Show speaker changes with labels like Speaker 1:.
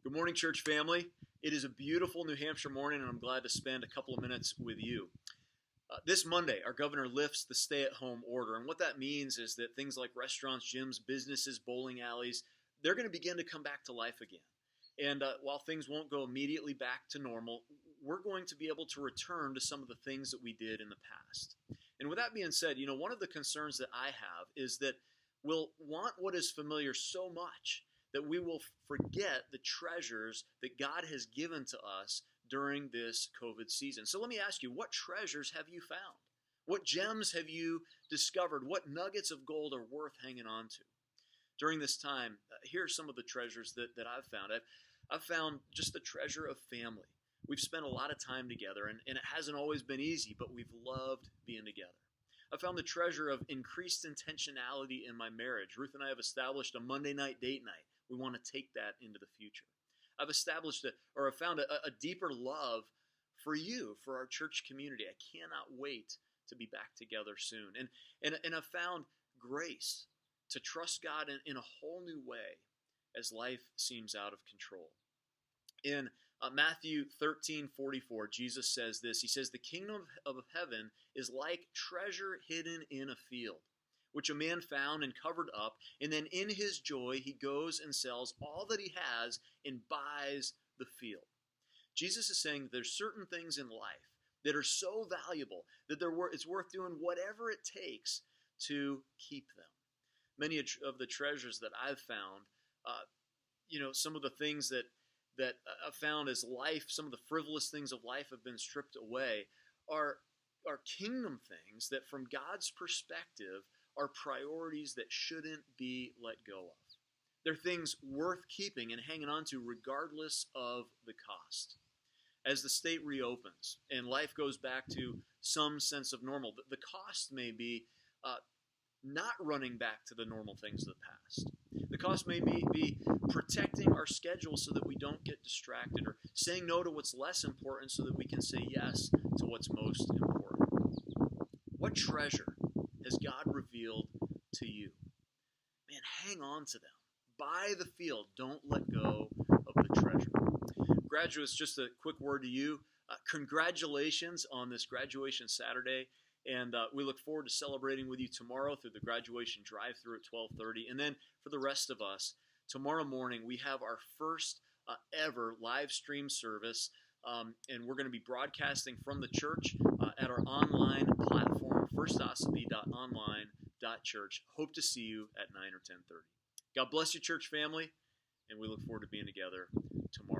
Speaker 1: Good morning, church family. It is a beautiful New Hampshire morning, and I'm glad to spend a couple of minutes with you. This Monday, our governor lifts the stay-at-home order, and what that means is that things like restaurants, gyms, businesses, bowling alleys, they're going to begin to come back to life again. And while things won't go immediately back to normal, we're going to be able to return to some of the things that we did in the past. And with that being said, one of the concerns that I have is that we'll want what is familiar so much that we will forget the treasures that God has given to us during this COVID season. So let me ask you, what treasures have you found? What gems have you discovered? What nuggets of gold are worth hanging on to? During this time, here are some of the treasures that I've found. I've found just the treasure of family. We've spent a lot of time together, and it hasn't always been easy, but we've loved being together. I found the treasure of increased intentionality in my marriage. Ruth and I have established a Monday night date night. We want to take that into the future. I've found a deeper love for you, for our church community. I cannot wait to be back together soon. And I've found grace to trust God in a whole new way as life seems out of control. In Matthew 13:44, Jesus says this. He says, "The kingdom of heaven is like treasure hidden in a field, which a man found and covered up, and then in his joy he goes and sells all that he has and buys the field." Jesus is saying that there's certain things in life that are so valuable that it's worth doing whatever it takes to keep them. Many of the treasures that I've found, some of the things that I've found as life, some of the frivolous things of life have been stripped away, are kingdom things that from God's perspective are priorities that shouldn't be let go of. They're things worth keeping and hanging on to regardless of the cost. As the state reopens and life goes back to some sense of normal, the cost may be not running back to the normal things of the past. The cost may be protecting our schedule so that we don't get distracted, or saying no to what's less important so that we can say yes to what's most important. What treasure has God revealed to you? Man, hang on to them. Buy the field. Don't let go of the treasure. Graduates, just a quick word to you. Congratulations on this graduation Saturday. And we look forward to celebrating with you tomorrow through the graduation drive-thru at 12:30. And then for the rest of us, tomorrow morning we have our first ever live stream service. And we're going to be broadcasting from the church at our online platform, firstossabee.online.church. Hope to see you at 9 or 10:30. God bless you, church family, and we look forward to being together tomorrow.